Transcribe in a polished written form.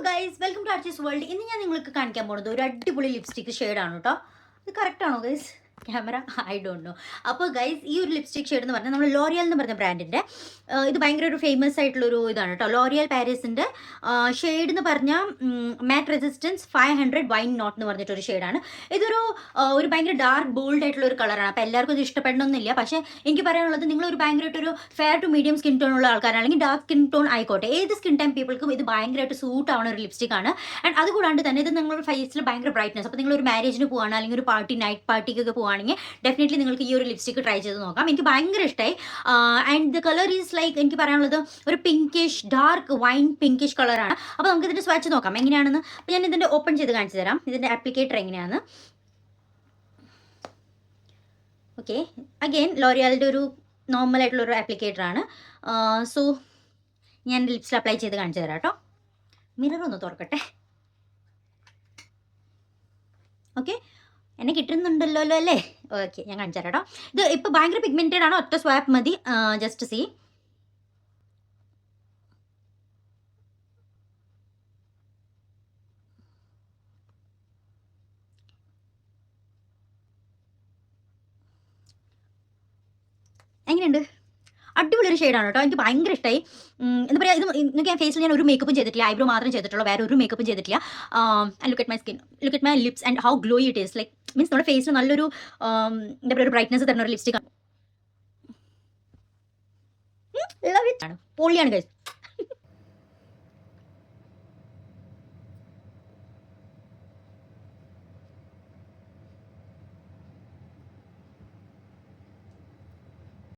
Guys, welcome to Archie's world. ഇന്ന് ഞാൻ നിങ്ങൾക്ക് കാണിക്കാൻ പോകുന്നത് ഒരു അടിപൊളി ലിപ്സ്റ്റിക് ഷെയ്ഡാണ് കേട്ടോ. ഇത് കറക്റ്റാണോ guys? Camera I don't know. അപ്പോൾ ഗൈസ്, ഈ ഒരു ലിപ്സ്റ്റിക് ഷെയ്ഡ് എന്ന് പറഞ്ഞാൽ നമ്മൾ ലോറിയൽ എന്ന് പറഞ്ഞ ബ്രാൻഡിൻ്റെ ഇത് ഭയങ്കര ഒരു ഫേമസ് ആയിട്ടുള്ളൊരു ഇതാണ് കേട്ടോ. ലോറിയൽ പാരീസിൻ്റെ ഷെയ്ഡ് എന്ന് പറഞ്ഞാൽ മാറ്റ് റെസിസ്റ്റൻസ് 500 വൈൻ നോട്ട് എന്ന് പറഞ്ഞിട്ടൊരു ഷെയ്ഡാണ്. ഇതൊരു ഒരു ഭയങ്കര ഡാർക്ക് ബോൾഡ് ആയിട്ടുള്ള ഒരു കളറാണ്. അപ്പോൾ എല്ലാവർക്കും ഇത് ഇഷ്ടപ്പെടണമെന്നില്ല. പക്ഷേ എനിക്ക് പറയാനുള്ളത്, നിങ്ങളൊരു ഭയങ്കരമായിട്ടൊരു fair to medium skin tone ഉള്ള ആൾക്കാരാണ്, അല്ലെങ്കിൽ ഡാർക്ക് സ്കിൻ ടോൺ ആയിക്കോട്ടെ, ഏത് സ്കിൻ ടൈം പീപ്പിൾക്കും ഇത് ഭയങ്കരമായിട്ട് സൂട്ട് ആവുന്ന ഒരു ലിപ്സ്റ്റിക് ആണ്. ആൻഡ് അതുകൂടാണ്ട് തന്നെ ഇത് നിങ്ങളുടെ ഫേസിൽ ഭയങ്കര ബ്രൈറ്റ്നസ്. അപ്പോൾ നിങ്ങളൊരു മാരേജിന് പോവാണ്, അല്ലെങ്കിൽ ഒരു പാർട്ടി നൈറ്റ് പാർട്ടിക്കൊക്കെ പോവുകയാണെങ്കിൽ ഡെഫിനറ്റ്ലി നിങ്ങൾക്ക് ഈ ഒരു ലിപ്സ്റ്റിക് ട്രൈ ചെയ്ത് നോക്കാം. എനിക്ക് ഭയങ്കര ഇഷ്ടമായി. And the colour is like, എനിക്ക് പറയാനുള്ളത് ഒരു പിങ്കിഷ്, ഡാർക്ക് വൈൻ പിങ്കിഷ് കളറാണ്. അപ്പോൾ നമുക്ക് ഇതിൻ്റെ സ്വാച്ച് നോക്കാം എങ്ങനെയാണെന്ന്. അപ്പോൾ ഞാൻ ഇതിൻ്റെ ഓപ്പൺ ചെയ്ത് കാണിച്ചു തരാം, ഇതിൻ്റെ ആപ്ലിക്കേറ്റർ എങ്ങനെയാണ്. ഓക്കെ, അഗെയിൻ ലോറിയാലിൻ്റെ ഒരു നോർമൽ ആയിട്ടുള്ളൊരു ആപ്ലിക്കേറ്ററാണ്. സോ ഞാൻ ലിപ്സിൽ അപ്ലൈ ചെയ്ത് കാണിച്ചു തരാം കേട്ടോ. മിറർ ഒന്ന് തുറക്കട്ടെ. ഓക്കെ, എന്നെ കിട്ടുന്നുണ്ടല്ലോ അല്ലേ? ഓക്കെ, ഞാൻ കാണിച്ചു തരാം കേട്ടോ. ഇത് ഇപ്പോൾ ഭയങ്കര പിഗ്മെൻറ്റഡ് ആണ്, ഒറ്റ സ്വാപ്പ് മതി. Just see. എങ്ങനെയുണ്ട്? അടിപൊളി ഒരു ഷെയ്ഡാണ് കേട്ടോ. എനിക്ക് ഭയങ്കര ഇഷ്ടമായി. എന്താ പറയുക, ഇത് നിങ്ങൾക്ക് ഞാൻ ഫേസിൽ ഞാൻ ഒരു മേക്കപ്പും ചെയ്തിട്ടില്ല, ഐബ്രോ മാത്രം ചെയ്തിട്ടുള്ളൂ, വേറെ ഒരു മേക്കപ്പും ചെയ്തിട്ടില്ല. Look at my skin, look at my lips and how glow it is. Like means നമ്മുടെ ഫേസിൽ നല്ലൊരു എന്താ പറയുക, ഒരു ബ്രൈറ്റ്നസ് തരുന്ന ഒരു ലിപ്സ്റ്റിക് ആണ്. ലവ് ഇറ്റ് ആണ്, പൊളിയാണ് ഗൈസ്.